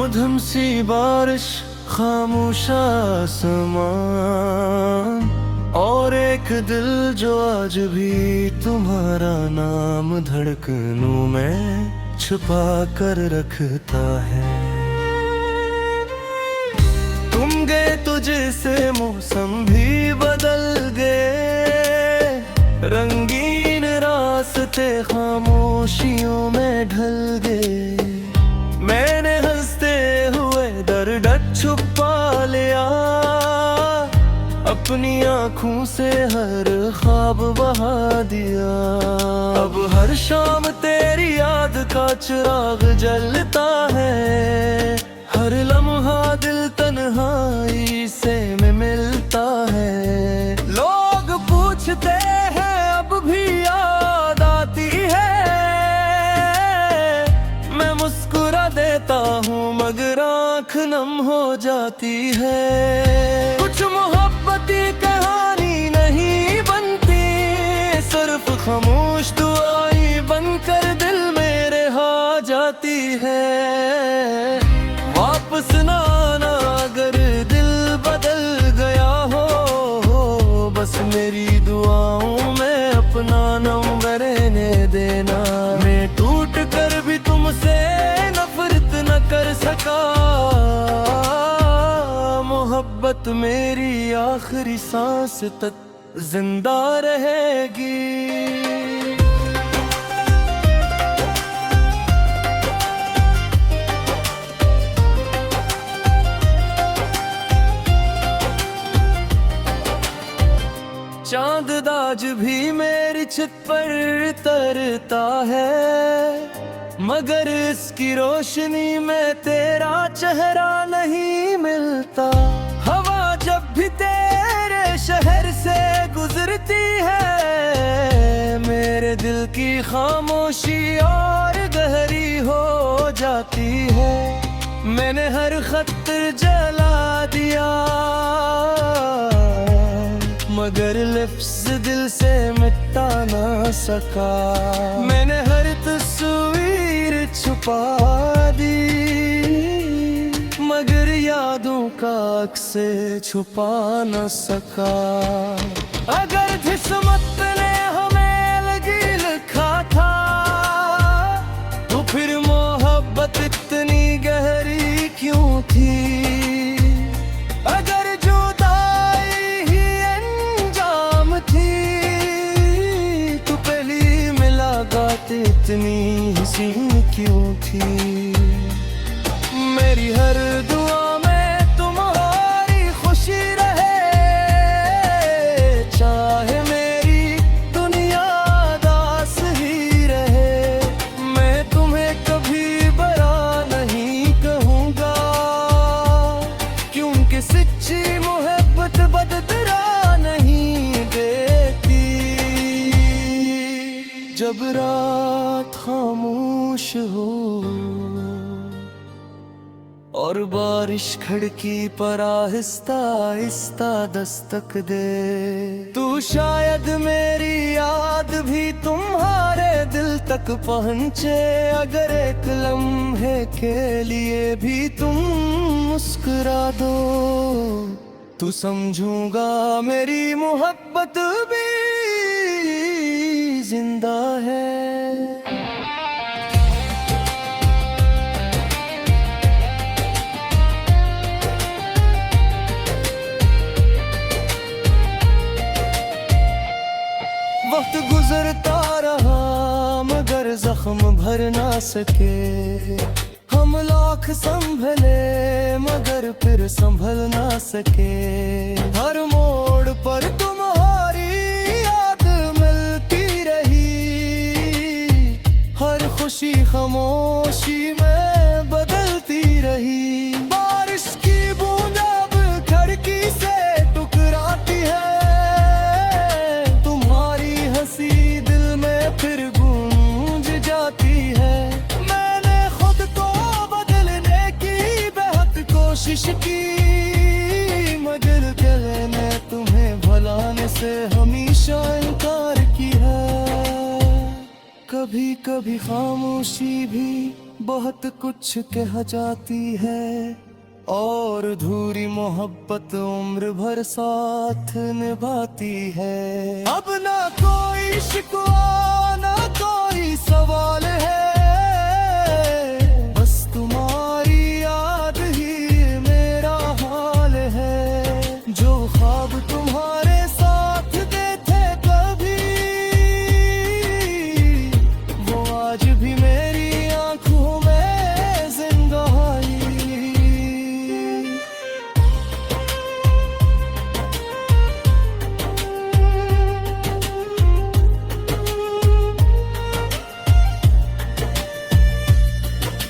मध्यम सी बारिश, खामोश आसमान, और एक दिल जो आज भी तुम्हारा नाम धड़कनों में छुपा कर रखता है। तुम गए तो जैसे मौसम भी बदल गए, रंगीन रास्ते खामोशियों में ढल गए। मैंने हंसते हुए दर्द छुपा लिया, अपनी आँखों से हर ख्वाब बहा दिया। अब हर शाम तेरी याद का चिराग जलता है, हर लम्हा दिल तन्हाई से में मिलता है। लोग पूछते हैं अब भी याद आती है, मैं मुस्कुरा देता हूँ मगर आँख नम हो जाती है। कुछ मोहब्बती कहानी नहीं बनती, सिर्फ खामोश दुआएं बनकर दिल मेरे आ जाती है। वापस ना आना अगर दिल बदल गया हो, बस मेरी दुआओं में अपना नाम रहने देना। मैं टूट कर भी तुमसे नफरत न कर सका, मोहब्बत मेरी आखिरी सांस तक जिंदा रहेगी। चांद आज भी मेरी छत पर तरता है, मगर इसकी रोशनी में तेरा चेहरा नहीं मिलता। हवा जब भी तेरे शहर से गुजरती है, मेरे दिल की खामोशी और गहरी हो जाती है। मैंने हर खत जला दिया, मगर लिप्स दिल से मिटा ना सका। मैंने हर तस्वीर छुपा दी, मगर यादों का अक्स छुपा न सका। अगर किस्मत ने हमें लगी लिखा था, तो फिर मोहब्बत इतनी गहरी क्यों थी। अगर जुदाई ही अंजाम थी, तो पहली मुलाकात इतनी हसीन क्यों थी। मेरी हर दुआ में तुम्हारी खुशी रहे, चाहे मेरी दुनिया दास ही रहे। मैं तुम्हें कभी बुरा नहीं कहूँगा, क्योंकि सच्ची मोहब्बत बददरा नहीं देती। जब रात खामोश हो और बारिश खिड़की पर आहिस्ता आहिस्ता दस्तक दे, तू शायद मेरी याद भी तुम्हारे दिल तक पहुँचे। अगर एक लम्हे के लिए भी तुम मुस्कुरा दो, तो समझूंगा मेरी मोहब्बत भी जिंदा है। वक्त गुजरता रहा मगर जख्म भर ना सके, हम लाख संभले मगर फिर संभल ना सके। हर मोड़ पर तुम्हारी याद मिलती रही, हर खुशी खामोशी में बदलती रही। बारिश की बूंद अब खिड़की से टकराती है, दिल में फिर गूंज जाती है। मैंने खुद को बदलने की बेहद कोशिश की, मगर दिल ने तुम्हें भुलाने से हमेशा इनकार किया। कभी कभी खामोशी भी बहुत कुछ कह जाती है, और अधूरी मोहब्बत उम्र भर साथ निभाती है। अब ना कोई शिकवा ना कोई सवाल है, बस तुम्हारी याद ही मेरा हाल है। जो ख्वाब तुम्हारे साथ दे थे कभी, वो आज भी मेरी आंखों में जिंदा है।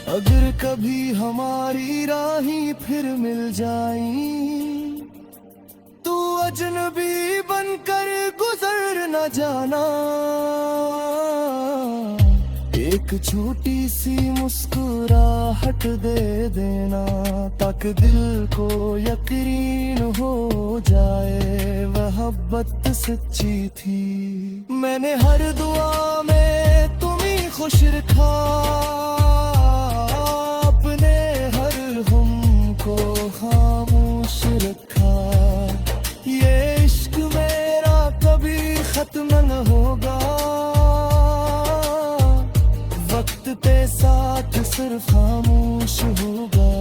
अगर कभी हमारी राहें फिर मिल जाईं, तू अजनबी बनकर गुजर न जाना। एक छोटी सी मुस्कुराहट दे देना, ताकि दिल को यकीन हो जाए वह मोहब्बत सच्ची थी। मैंने हर दुआ में तुम्ही खुश रखा, अपने हर गम को खामोश रखा। ये इश्क मेरा कभी खत्म न होगा, वक्त के साथ सिर्फ खामोश होगा।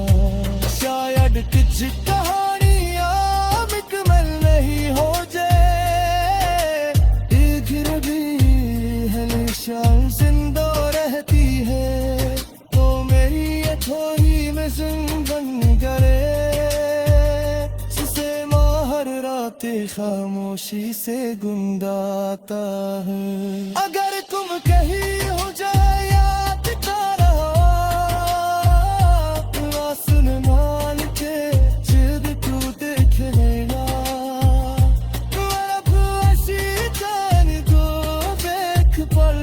शायद कुछ कहानियां मुकम्मल नहीं हो जाए, फिर भी हमेशा जिंदा रहती है। तो मेरी ये थोड़ी में बन करे, जिसे हर रात खामोशी से गुनगुनाता है। अगर तुम कहीं हो जाए याद तारा, आसमान मान के जिद तू देख लेना। अब ऐसी जान को देख पर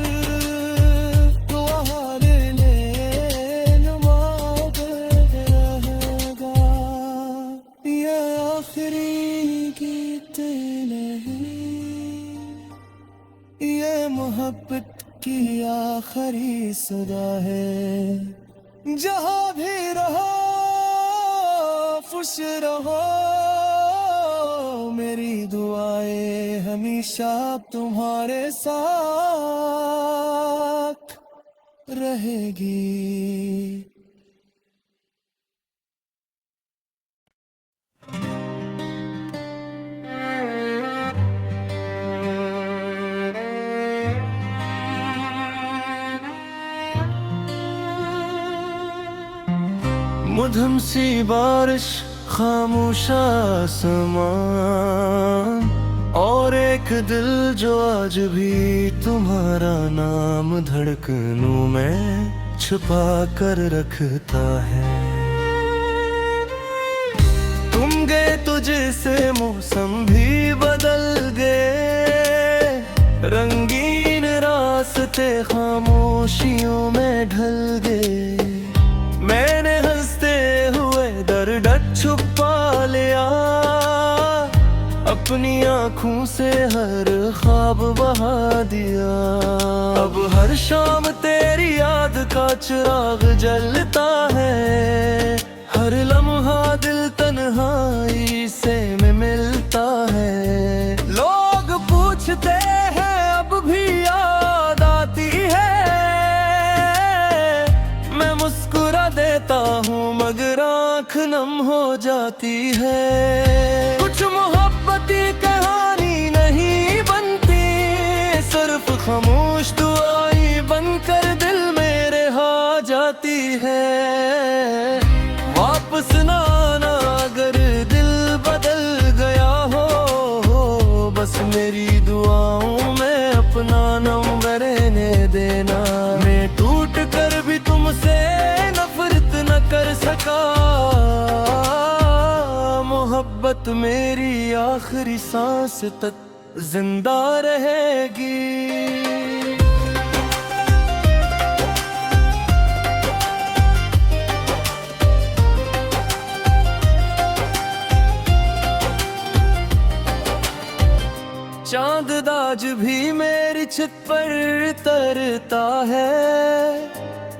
तो हारे ले नुमाद रहेगा। ये आखिरी गीत नहीं, ये मोहब्बत की आखिरी सदा है। जहाँ भी रहो खुश रहो, मेरी दुआएं हमेशा तुम्हारे साथ रहेगी। मध्यम सी बारिश, खामोश आसमान, और एक दिल जो आज भी तुम्हारा नाम धड़कनों में छुपा कर रखता है। तुम गए तो जैसे मौसम भी बदल गए, रंगीन रास्ते खामोशियों में ढल गए। मैंने हंसते हुए दर्द छुपा लिया, अपनी आँखों से हर ख्वाब बहा दिया। अब हर शाम तेरी याद का चिराग जलता है, हर लम्हा दिल तन्हाई से में मिलता है। लोग पूछते हैं अब भी याद आती है, मैं मुस्कुरा देता हूँ मगर आँख नम हो जाती है। कुछ मोहब्बती कहानी नहीं बनती, सिर्फ खामोश दुआएं बनकर दिल मेरे आ जाती है। वापस ना आना अगर दिल बदल गया हो, बस मेरी दुआओं में अपना नंबर रहने देना। मैं टूट कर भी तुमसे नफरत न कर सका, मोहब्बत मेरी आखिरी सांस तक जिंदा रहेगी। चांद आज भी मेरी छत पर तरता है,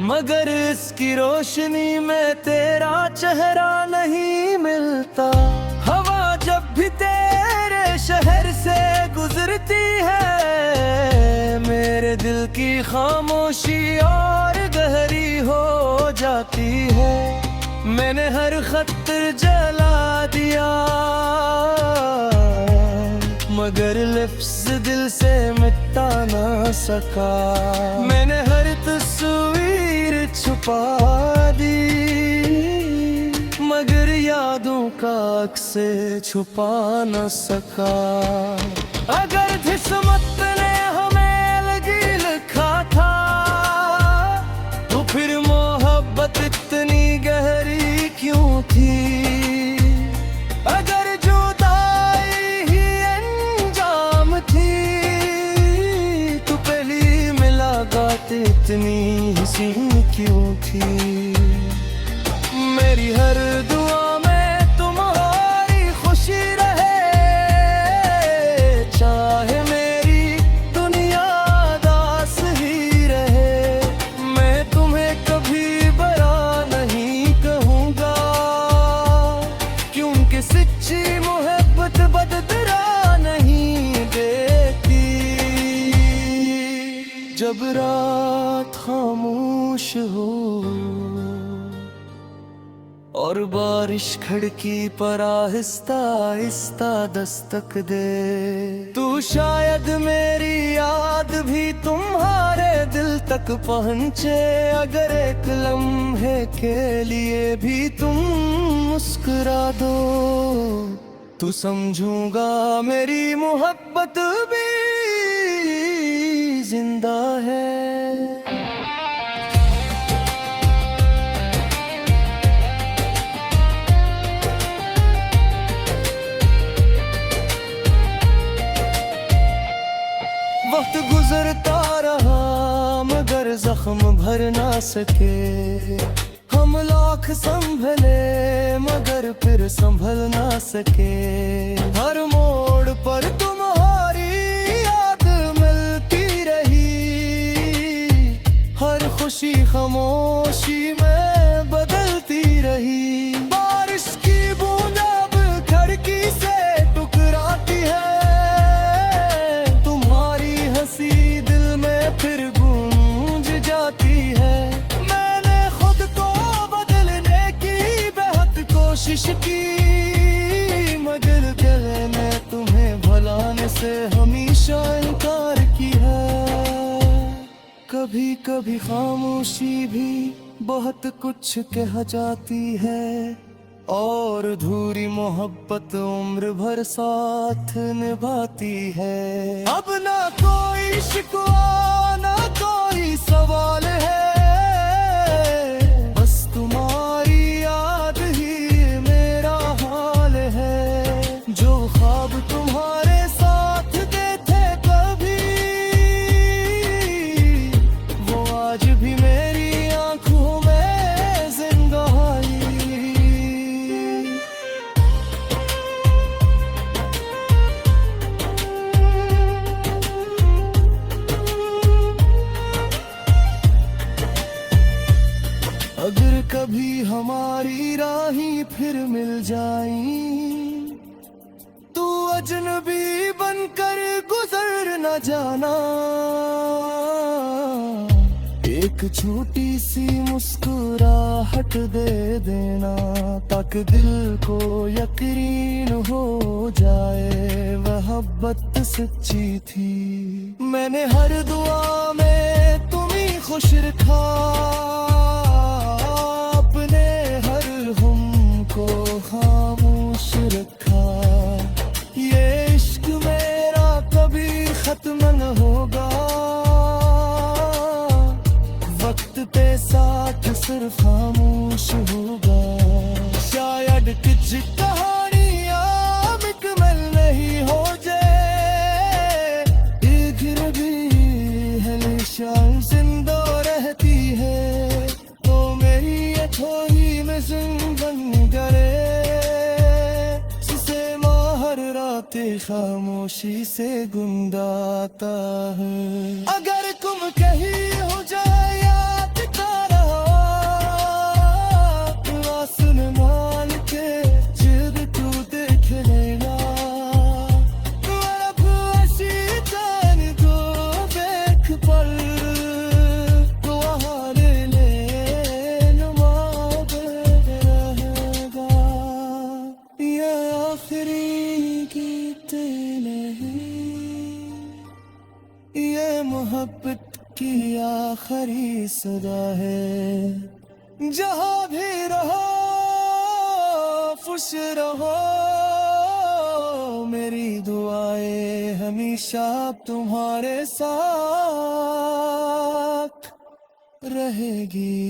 मगर इसकी रोशनी में तेरा चेहरा नहीं मिलता। हवा जब भी तेरे शहर से गुजरती है, मेरे दिल की खामोशी और गहरी हो जाती है। मैंने हर खत जला दिया, मगर लफ्ज़ दिल से मिटा ना सका। मैंने हर तस्वीर छुपा दी, मगर यादों का अक्स छुपा न सका। अगर किस्मत ने हमें लगी लिखा था, तो फिर मोहब्बत इतनी गहरी क्यों थी। अगर जुदाई ही अंजाम थी, तो पहली मुलाकात इतनी हसीन क्यों थी। मेरी हर दुआ में तुम्हारी खुशी रहे, चाहे मेरी दुनिया दास ही रहे। मैं तुम्हें कभी बुरा नहीं कहूँगा, क्योंकि सच्ची मोहब्बत बददरा नहीं देती। जब रात खामोश हो और बारिश खिड़की पर आहिस्ता आहिस्ता दस्तक दे, तू शायद मेरी याद भी तुम्हारे दिल तक पहुँचे। अगर एक लम्हे के लिए भी तुम मुस्कुरा दो, तो समझूंगा मेरी मोहब्बत भी जिंदा है। वक्त गुजरता रहा मगर जख्म भर ना सके। हम लाख संभले मगर फिर संभल ना सके। हर मोड़ पर तुम्हारी याद मिलती रही, हर खुशी खामोशी में बदलती रही। बारिश की बूंद अब खिड़की से टकराती है, दिल में फिर गूंज जाती है। मैंने खुद को बदलने की बेहद कोशिश की, मगर दिल ने तुम्हें भुलाने से हमेशा इनकार किया। कभी कभी खामोशी भी बहुत कुछ कह जाती है, और अधूरी मोहब्बत उम्र भर साथ निभाती है। अब ना कोई शिकवा ना कोई सवाल है, बस तुम्हारी याद ही मेरा हाल है। जो ख्वाब तुम्हारे साथ दे थे कभी, वो आज भी मेरी आंखों में जिंदा है। अगर कभी हमारी राहें फिर मिल जाईं, तू अजनबी बनकर गुजर न जाना। एक छोटी सी मुस्कुराहट दे देना, ताकि दिल को यकीन हो जाए मोहब्बत सच्ची थी। मैंने हर दुआ में तुम्हें खुश रखा, अपने हर हम को खामोश रखा। ये इश्क मेरा कभी खत्म न होगा, वक्त पे साथ सिर्फ खामोश होगा। शायद कुछ कहानियां मुकम्मल नहीं हो जाए, फिर भी है निशान जिंदा रहती है। तो मेरी थोड़ी में बन गए, जिसे हर रात खामोशी से गुंदाता है। अगर तुम कहीं हो जाए याद तारा मोहब्बत की आखिरी सदा है। जहाँ भी रहो खुश रहो, मेरी दुआएं हमेशा तुम्हारे साथ रहेगी।